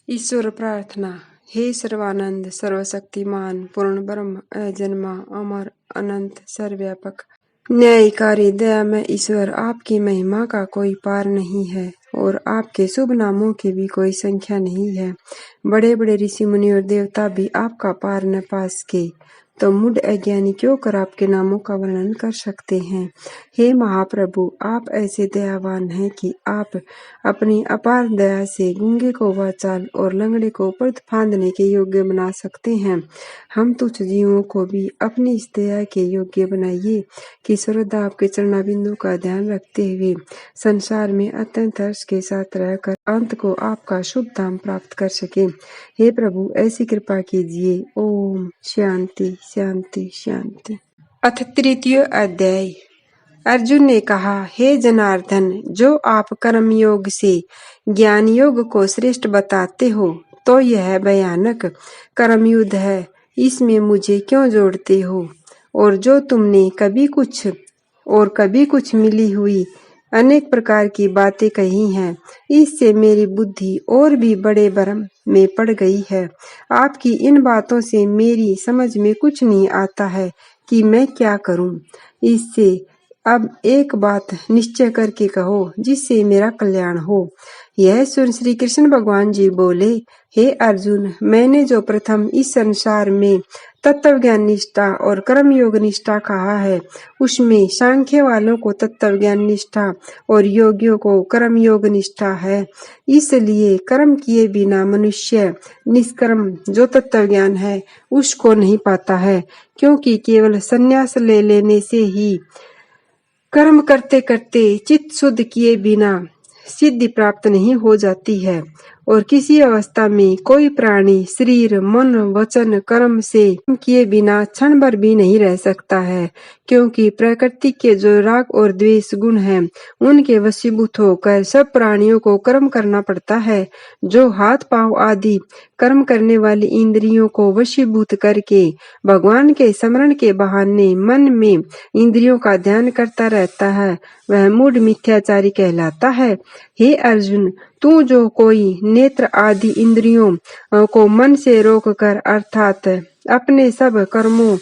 ईश्वर प्रार्थना। हे सर्वानंद सर्वशक्तिमान पूर्ण ब्रह्म अजन्मा अमर अनंत सर्वव्यापक न्यायकारी दयामय ईश्वर, आपकी महिमा का कोई पार नहीं है और आपके शुभ नामों की भी कोई संख्या नहीं है। बड़े बड़े ऋषि मुनि और देवता भी आपका पार न पा सके तो मूढ़ अज्ञानी क्यों कर आपके नामों का वर्णन कर सकते हैं। हे महाप्रभु, आप ऐसे दयावान हैं कि आप अपनी अपार दया से गूंगे को वाचाल और लंगड़े को पर्द फांदने के योग्य बना सकते हैं। हम तुच्छ जीवों को भी अपनी इस दया के योग्य बनाइए कि सर्वदा आपके चरणाबिंदु का ध्यान रखते हुए संसार में अत्यंत हर्ष के साथ रहकर अंत को आपका शुभ धाम प्राप्त कर सके। हे प्रभु, ऐसी कृपा कीजिए। ओम शांति शांति शांति। अथ तृतीय अध्याय। अर्जुन ने कहा, हे जनार्दन, जो आप कर्म योग से ज्ञान योग को श्रेष्ठ बताते हो तो यह भयानक कर्म युद्ध है, इसमें मुझे क्यों जोड़ते हो? और जो तुमने कभी कुछ मिली हुई अनेक प्रकार की बातें कही हैं, इससे मेरी बुद्धि और भी बड़े भ्रम में पड़ गई है। आपकी इन बातों से मेरी समझ में कुछ नहीं आता है कि मैं क्या करूं। इससे अब एक बात निश्चय करके कहो जिससे मेरा कल्याण हो। यह सुन श्री कृष्ण भगवान जी बोले, हे अर्जुन, मैंने जो प्रथम इस संसार में तत्व ज्ञान निष्ठा और कर्म योग निष्ठा कहा है, उसमें सांख्य वालों को तत्व ज्ञान निष्ठा और योगियों को कर्म योग निष्ठा है। इसलिए कर्म किए बिना मनुष्य निष्कर्म जो तत्व ज्ञान है उसको नहीं पाता है, क्योंकि केवल संन्यास ले लेने से ही कर्म करते करते चित्त शुद्ध किए बिना सिद्धि प्राप्त नहीं हो जाती है और किसी अवस्था में कोई प्राणी शरीर मन वचन कर्म से किए बिना क्षण भर भी नहीं रह सकता है, क्योंकि प्रकृति के जो राग और द्वेष गुण हैं उनके वशीभूत होकर सब प्राणियों को कर्म करना पड़ता है। जो हाथ पांव आदि कर्म करने वाली इंद्रियों को वशीभूत करके भगवान के स्मरण के बहाने मन में इंद्रियों का ध्यान करता रहता है, वह मूढ़ मिथ्याचारी कहलाता है। हे अर्जुन, तू जो कोई नेत्र आदि इंद्रियों को मन से रोककर अर्थात अपने सब कर्मों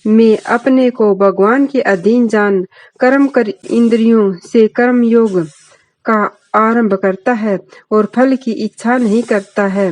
में अपने को भगवान के अधीन जान कर्म कर इंद्रियों से कर्म योग का आरंभ करता है और फल की इच्छा नहीं करता है,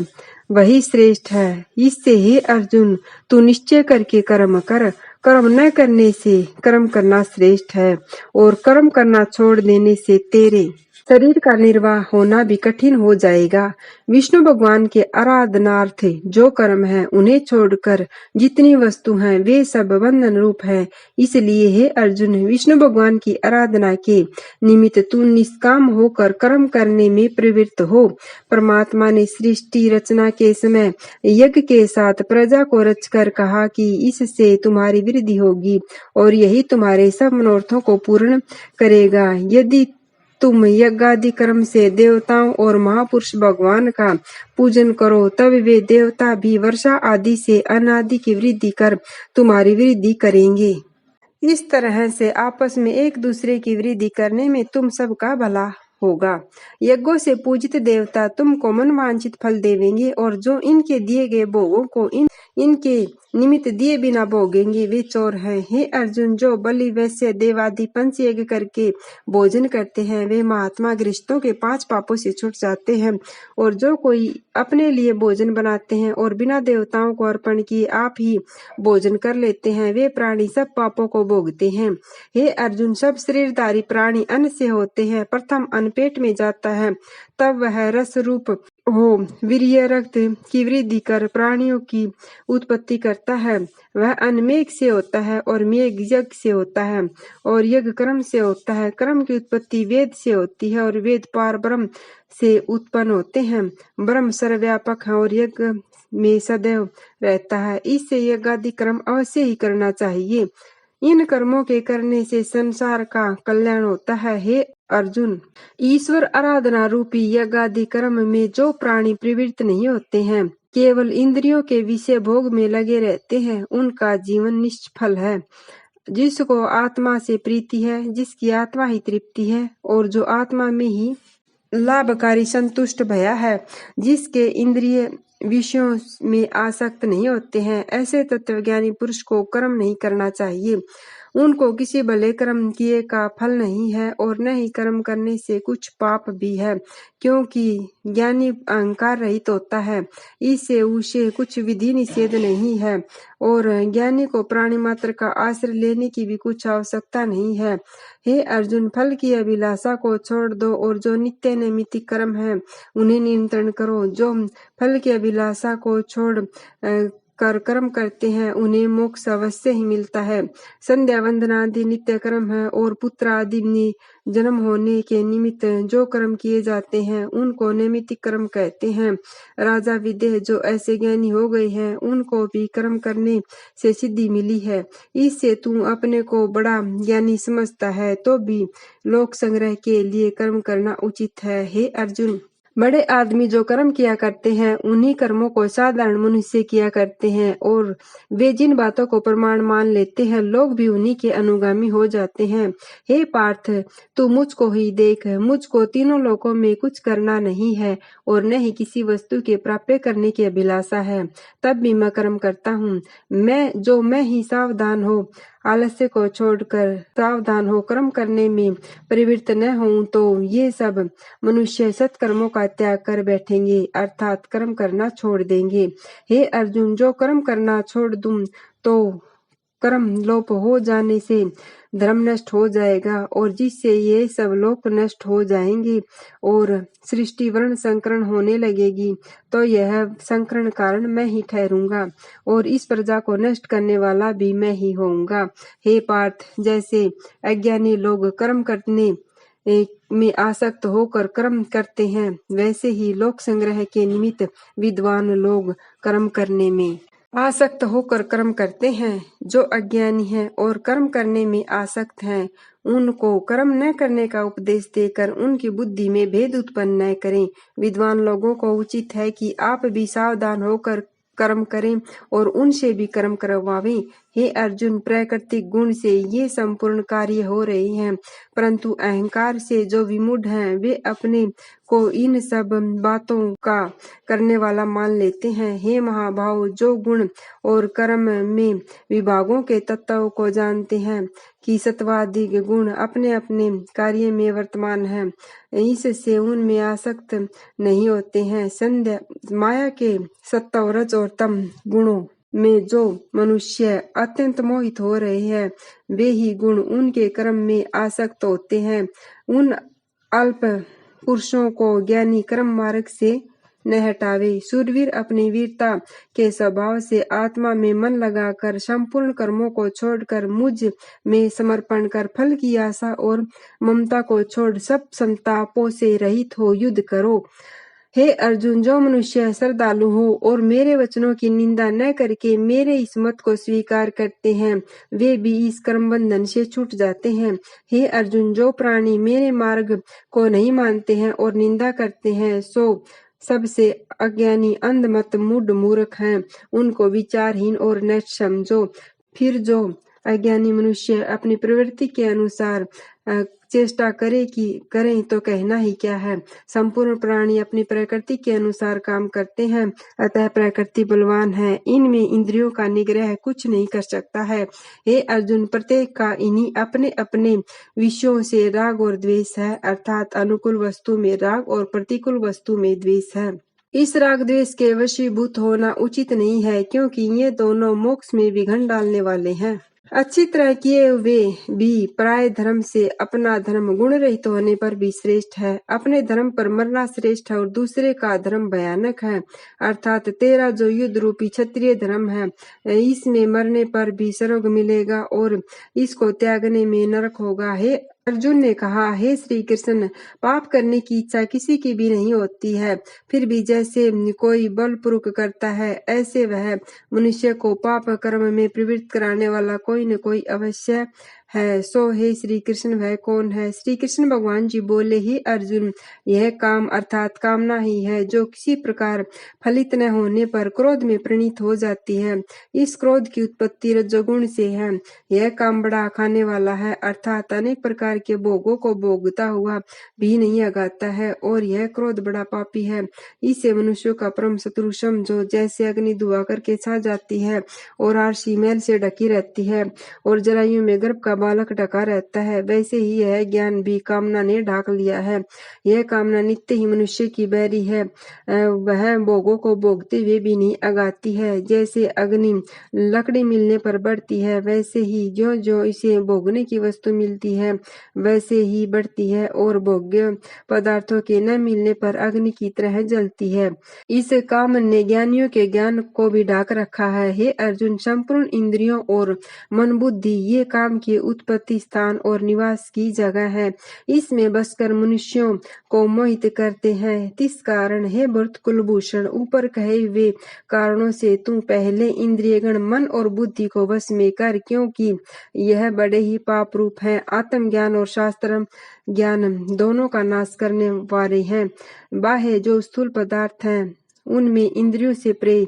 वही श्रेष्ठ है। इससे हे अर्जुन, तू निश्चय करके कर्म कर। कर्म न करने से कर्म करना श्रेष्ठ है और कर्म करना छोड़ देने से तेरे शरीर का निर्वाह होना भी कठिन हो जाएगा। विष्णु भगवान के आराधनार्थ जो कर्म है उन्हें छोड़कर जितनी वस्तु हैं वे सब बंधन रूप है। इसलिए हे अर्जुन, विष्णु भगवान की आराधना के निमित्त तू निष्काम होकर कर्म करने में प्रवृत्त हो। परमात्मा ने सृष्टि रचना के समय यज्ञ के साथ प्रजा को रचकर कहा कि इससे तुम्हारी वृद्धि होगी और यही तुम्हारे सब मनोरथों को पूर्ण करेगा। यदि तुम यज्ञादि कर्म से देवताओं और महापुरुष भगवान का पूजन करो तब वे देवता भी वर्षा आदि से अनादि की वृद्धि कर तुम्हारी वृद्धि करेंगे। इस तरह से आपस में एक दूसरे की वृद्धि करने में तुम सबका भला होगा। यज्ञों से पूजित देवता तुमको मनवांछित फल देवेंगे और जो इनके दिए गए भोगों को इनके निमित्त दिए बिना भोगेंगे वे चोर हैं। हे अर्जुन, जो बलि वैश्य देवादि पंच यज्ञ करके भोजन करते हैं वे महात्मा गृहस्थों के 5 पापों से छूट जाते हैं, और जो कोई अपने लिए भोजन बनाते हैं और बिना देवताओं को अर्पण किए आप ही भोजन कर लेते हैं वे प्राणी सब पापों को भोगते हैं। हे अर्जुन, सब शरीरधारी प्राणी अन्न से होते हैं। प्रथम अन्न पेट में जाता है, तब वह रस रूप हो वीर्य रक्त की वृद्धि कर प्राणियों की उत्पत्ति करता है। वह अन्न मेघ से होता है और मेघ यज्ञ से होता है और यज्ञ कर्म से होता है। कर्म की उत्पत्ति वेद से होती है और वेद पार ब्रह्म से उत्पन्न होते हैं। ब्रह्म सर्वव्यापक है और यज्ञ में सदैव रहता है। इससे यज्ञ आदि कर्म अवश्य ही करना चाहिए। इन कर्मों के करने से संसार का कल्याण होता है। हे अर्जुन, ईश्वर आराधना रूपी यज्ञादि कर्म में जो प्राणी प्रवृत्त नहीं होते हैं, केवल इंद्रियों के विषय भोग में लगे रहते हैं, उनका जीवन निष्फल है। जिसको आत्मा से प्रीति है, जिसकी आत्मा ही तृप्ति है और जो आत्मा में ही लाभकारी संतुष्ट भया है, जिसके इंद्रिय विषयों में आसक्त नहीं होते हैं। ऐसे तत्वज्ञानी पुरुष को कर्म नहीं करना चाहिए। उनको किसी भले कर्म किए का फल नहीं है और न ही कर्म करने से कुछ पाप भी है, क्योंकि ज्ञानी अहंकार रहित होता है। इससे उसे कुछ विधि निषेध नहीं है और ज्ञानी को प्राणी मात्र का आश्रय लेने की भी कुछ आवश्यकता नहीं है। हे अर्जुन, फल की अभिलाषा को छोड़ दो और जो नित्य नैमित्तिक कर्म है उन्हें नियंत्रण करो। जो फल की अभिलाषा को छोड़ कर कर्म करते हैं उन्हें मोक्ष अवश्य ही मिलता है। संध्या वंदन आदि नित्य कर्म है और पुत्र आदि जन्म होने के निमित्त जो कर्म किए जाते हैं उनको नैमित्तिक कर्म कहते हैं। राजा विदेह जो ऐसे ज्ञानी हो गए हैं उनको भी कर्म करने से सिद्धि मिली है। इससे तू अपने को बड़ा ज्ञानी समझता है तो भी लोक संग्रह के लिए कर्म करना उचित है। हे अर्जुन, बड़े आदमी जो कर्म किया करते हैं उन्हीं कर्मों को साधारण मनुष्य किया करते हैं और वे जिन बातों को प्रमाण मान लेते हैं लोग भी उन्हीं के अनुगामी हो जाते हैं। हे पार्थ, तू मुझको ही देख, मुझको तीनों लोकों में कुछ करना नहीं है और न ही किसी वस्तु के प्राप्य करने की अभिलाषा है, तब भी मैं कर्म करता हूँ। मैं ही सावधान हो, आलस्य को छोड़कर सावधान हो कर्म करने में प्रवृत्त न हूँ तो ये सब मनुष्य सत्कर्मों का त्याग कर बैठेंगे, अर्थात कर्म करना छोड़ देंगे। हे अर्जुन, जो कर्म करना छोड़ दूं तो कर्म लोप हो जाने से धर्म नष्ट हो जाएगा और जिससे ये सब लोक नष्ट हो जाएंगे और सृष्टि वर्ण संकरण होने लगेगी, तो यह संकरण कारण मैं ही ठहरूंगा और इस प्रजा को नष्ट करने वाला भी मैं ही होऊंगा। हे पार्थ, जैसे अज्ञानी लोग कर्म करने में आसक्त होकर कर्म करते हैं, वैसे ही लोक संग्रह के निमित्त विद्वान लोग कर्म करने में आसक्त होकर कर्म करते हैं। जो अज्ञानी हैं और कर्म करने में आसक्त हैं, उनको कर्म न करने का उपदेश देकर उनकी बुद्धि में भेद उत्पन्न न करें। विद्वान लोगों को उचित है कि आप भी सावधान होकर कर्म करें और उनसे भी कर्म करवावें। हे अर्जुन, प्राकृतिक गुण से ये संपूर्ण कार्य हो रहे हैं, परंतु अहंकार से जो विमूढ़ हैं वे अपने को इन सब बातों का करने वाला मान लेते हैं। हे महाभाव, जो गुण और कर्म में विभागों के तत्वों को जानते हैं कि सत्वाधिक गुण अपने अपने कार्य में वर्तमान हैं, इससे उनमें आसक्त नहीं होते हैं। संध्या माया के सत्व रज और तम गुणों में जो मनुष्य अत्यंत मोहित हो रहे हैं, वे ही गुण उनके कर्म में आसक्त होते हैं। उन अल्प पुरुषों को ज्ञानी कर्म मार्ग से न हटावे। शूरवीर अपनी वीरता के स्वभाव से आत्मा में मन लगाकर संपूर्ण कर्मों को छोड़कर मुझ में समर्पण कर फल की आशा और ममता को छोड़ सब संतापों से रहित हो युद्ध करो। हे अर्जुन, जो मनुष्य श्रद्धालु हो और मेरे वचनों की निंदा न करके मेरे इस मत को स्वीकार करते हैं, वे भी इस कर्म बंधन से छूट जाते हैं। हे अर्जुन, जो प्राणी मेरे मार्ग को नहीं मानते हैं और निंदा करते हैं, सो सबसे अज्ञानी अंधमत मूढ़ मूर्ख हैं, उनको विचारहीन और नष्ट समझो। फिर जो अज्ञानी मनुष्य अपनी प्रवृत्ति के अनुसार चेष्टा करें तो कहना ही क्या है। संपूर्ण प्राणी अपनी प्रकृति के अनुसार काम करते हैं, अतः प्रकृति बलवान है, इनमें इंद्रियों का निग्रह कुछ नहीं कर सकता है। हे अर्जुन, प्रत्येक का इन्हीं अपने अपने विषयों से राग और द्वेष है, अर्थात अनुकूल वस्तु में राग और प्रतिकूल वस्तु में द्वेष है। इस राग द्वेष के वशीभूत होना उचित नहीं है, क्योंकि ये दोनों मोक्ष में विघ्न डालने वाले हैं। अच्छी तरह किए हुए भी पराये धर्म से अपना धर्म गुण रहित होने पर भी श्रेष्ठ है। अपने धर्म पर मरना श्रेष्ठ है और दूसरे का धर्म भयानक है। अर्थात तेरा जो युद्ध रूपी क्षत्रिय धर्म है, इसमें मरने पर भी स्वर्ग मिलेगा और इसको त्यागने में नरक होगा। हे अर्जुन ने कहा, हे श्री कृष्ण, पाप करने की इच्छा किसी की भी नहीं होती है, फिर भी जैसे कोई बलपूर्वक करता है, ऐसे वह मनुष्य को पाप कर्म में प्रवृत्त कराने वाला कोई न कोई अवश्य है सो हे श्री कृष्ण वह कौन है? श्री कृष्ण भगवान जी बोले, हे अर्जुन, यह काम अर्थात कामना ही है जो किसी प्रकार फलित न होने पर क्रोध में प्रणीत हो जाती है। इस क्रोध की उत्पत्ति रजोगुण से है। यह काम बड़ा खाने वाला है अर्थात अनेक प्रकार के भोगों को भोगता हुआ भी नहीं आगाता है, और यह क्रोध बड़ा पापी है। इससे मनुष्यों का परम शत्रु समझो। जैसे अग्नि धुआं करके छा जाती है और आरसी मैल से ढकी रहती है और जरायुं में गर्भ का बालक ढका रहता है, वैसे ही यह ज्ञान भी कामना ने ढाक लिया है। यह कामना नित्य ही मनुष्य की बैरी है। वह भोगों को भोगते हुए भी नहीं आगाती है। जैसे अग्नि लकड़ी मिलने पर बढ़ती है, वैसे ही ज्यों ज्यों इसे भोगने की वस्तु मिलती है वैसे ही बढ़ती है और भोग्य पदार्थों के न मिलने पर अग्नि की तरह जलती है। इस काम ने ज्ञानियों के ज्ञान को भी ढाक रखा है। हे अर्जुन, संपूर्ण इंद्रियों और मन बुद्धि ये काम की उत्पत्ति स्थान और निवास की जगह है। इसमें बसकर मनुष्यों को मोहित करते हैं। तिस कारण हे भरत कुलभूषण, ऊपर कहे हुए कारणों से तू पहले इंद्रियगण मन और बुद्धि को वश में कर, क्योंकि यह बड़े ही पाप रूप है। आत्मज्ञान और शास्त्र ज्ञान दोनों का नाश करने वाले हैं। बाह्य जो स्थूल पदार्थ हैं उनमें इंद्रियों से प्रिय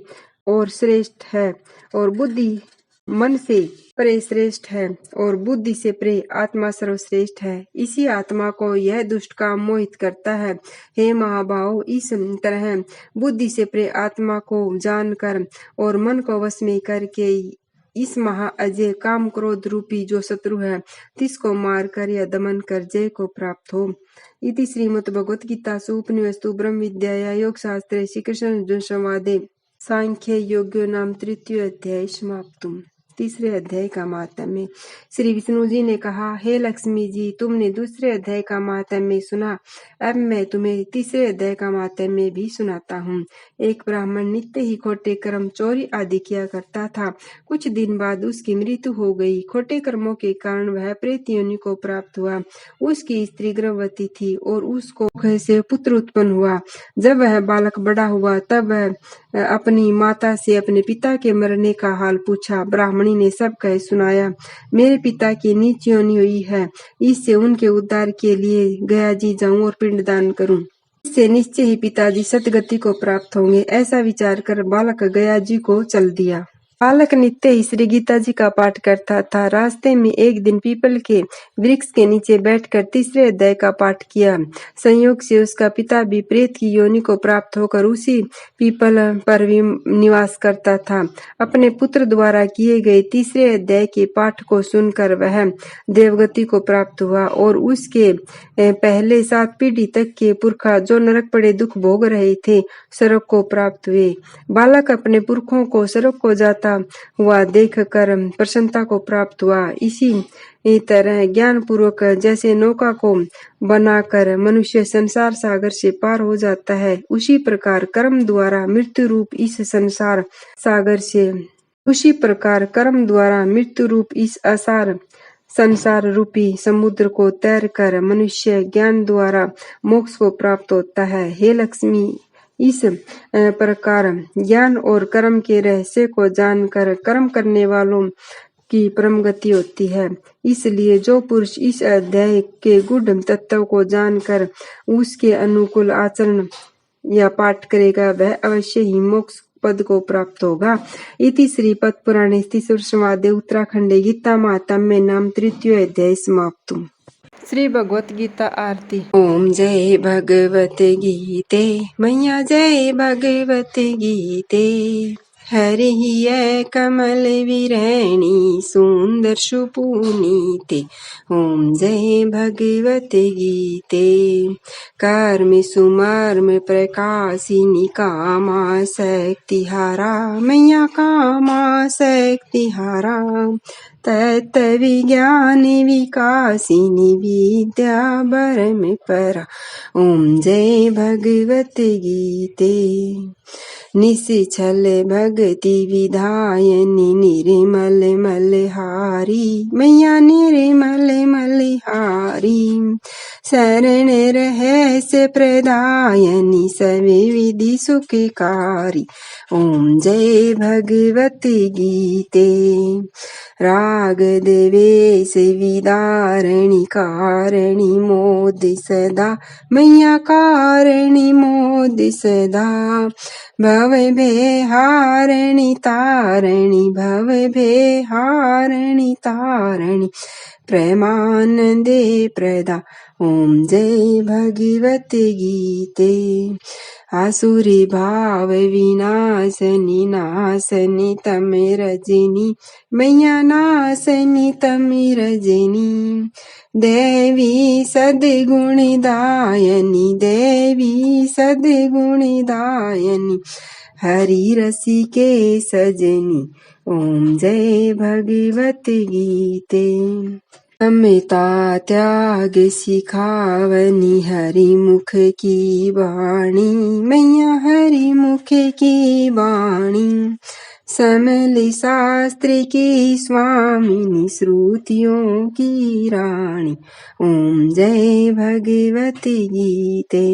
और श्रेष्ठ है, और बुद्धि मन से प्रिय श्रेष्ठ है, और बुद्धि से प्रिय आत्मा सर्वश्रेष्ठ है। इसी आत्मा को यह दुष्ट काम मोहित करता है। हे महाभाव, इस तरह बुद्धि से प्रिय आत्मा को जानकर और मन को वश में करके इस महा अजय काम क्रोध रूपी जो शत्रु है तिसको मार कर या दमन कर जय को प्राप्त हो। इति श्रीमद् भगवत गीतासु उपनिषदु ब्रह्म विद्याया योग शास्त्रे श्री कृष्ण अर्जुन संवादे सांख्य योग्यो नाम तृतीय अध्याय समाप्तुम। तीसरे अध्याय का माहात्म्य। श्री विष्णु जी ने कहा, हे लक्ष्मी जी, तुमने दूसरे अध्याय का माहात्म्य सुना, अब मैं तुम्हें तीसरे अध्याय का माहात्म्य भी सुनाता हूँ। एक ब्राह्मण नित्य ही खोटे कर्म, चोरी आदि किया करता था। कुछ दिन बाद उसकी मृत्यु हो गई। खोटे कर्मों के कारण वह प्रेत योनि को प्राप्त हुआ। उसकी स्त्री गर्भवती थी और उसको से पुत्र उत्पन्न हुआ। जब वह बालक बड़ा हुआ तब वह अपनी माता से अपने पिता के मरने का हाल पूछा। ब्राह्मणी ने सब कह सुनाया। मेरे पिता की नीच योनि हुई है, इससे उनके उद्धार के लिए गया जी जाऊं और पिंडदान करूं। इससे निश्चय ही पिताजी सतगति को प्राप्त होंगे। ऐसा विचार कर बालक गया जी को चल दिया। बालक नित्य ही श्री गीता जी का पाठ करता था। रास्ते में एक दिन पीपल के वृक्ष के नीचे बैठकर तीसरे अध्याय का पाठ किया। संयोग से उसका पिता भी प्रेत की योनि को प्राप्त होकर उसी पीपल पर भी निवास करता था। अपने पुत्र द्वारा किए गए तीसरे अध्याय के पाठ को सुनकर वह देवगति को प्राप्त हुआ और उसके पहले 7 पीढ़ी तक के पुरखा जो नरक पड़े दुख भोग रहे थे स्वर्ग को प्राप्त हुए। बालक अपने पुरखों को स्वर्ग को जाता हुआ देखकर प्रसन्नता को प्राप्त हुआ। इसी तरह ज्ञान पूर्वक जैसे नौका को बनाकर मनुष्य संसार सागर से पार हो जाता है, उसी प्रकार कर्म द्वारा मृत्यु रूप इस असार संसार रूपी समुद्र को तैर कर मनुष्य ज्ञान द्वारा मोक्ष को प्राप्त होता है। हे लक्ष्मी, इस प्रकार ज्ञान और कर्म के रहस्य को जानकर कर्म करने वालों की परम गति होती है। इसलिए जो पुरुष इस अध्याय के गूढ़ तत्व को जानकर उसके अनुकूल आचरण या पाठ करेगा, वह अवश्य ही मोक्ष पद को प्राप्त होगा। इति श्री पद्म पुराणे तीसरे संवादे उत्तराखंडे गीता माहात्म्ये नाम तृतीय अध्याय समाप्तम्। श्री भगवत गीता आरती। ओम जय भगवत गीते, मैया जय भगवत गीते। हरि हिय कमल विरणी सुंदर सुपुनीते। ओम जय भगवत गीते। कर्म सुमर्म प्रकाशिनी कामा शक्तिहारा, मैया कामा शक्तिहारा। तत्व विज्ञान विकासिनी विद्या परम परा। ओम जय भगवत गीते। निश्चल भगति विधायनी निर्मल मलहारी मैया निर्मल मलहारी शरण रहस्य प्रदायनी सवे विधि सुखकारी ओम जय भगवती गीते राग देवेश विदारणी कारिणी मोद सदा मैया कारिणी मोद सदा भव भेहारिणी तारिणी भव भेहारिणी तारिणी प्रेमानंदे प्रदा ओम जय भगवती गीते आसुरी भाव विनाशनी नाशनी तमे रजनी मैया नाशनी तमे रजनी देवी सद्गुणदायनी देवी सद्गुणदायनी हरि रसी के सजनी ओम जय भगवती गीते समता त्याग सिखावनी हरि मुख की वाणी मैया हरि मुख की वाणी समल शास्त्र की स्वामिनी श्रुतियों की रानी ओम जय भगवती गीते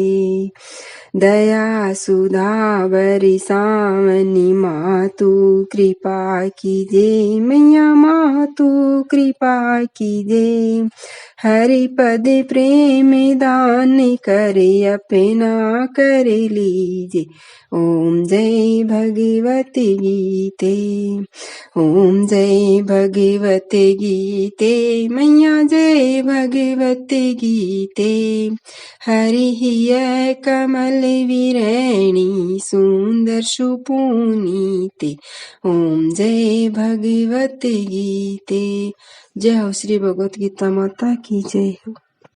दया सुधा बरसावनी मातु कृपा कीजे मैया मातु कृपा कीजे हरि पद प्रेम दान करे अपना कर लीजे ओम जय भगवती गीते ओम जय भगवती गीते मैया जय भगवती गीते हरि हिय कमल विरैणी सुंदर सुपुनीते ओम जय भगवती गीते जय हो श्री भगवत गीता माता की जय हो।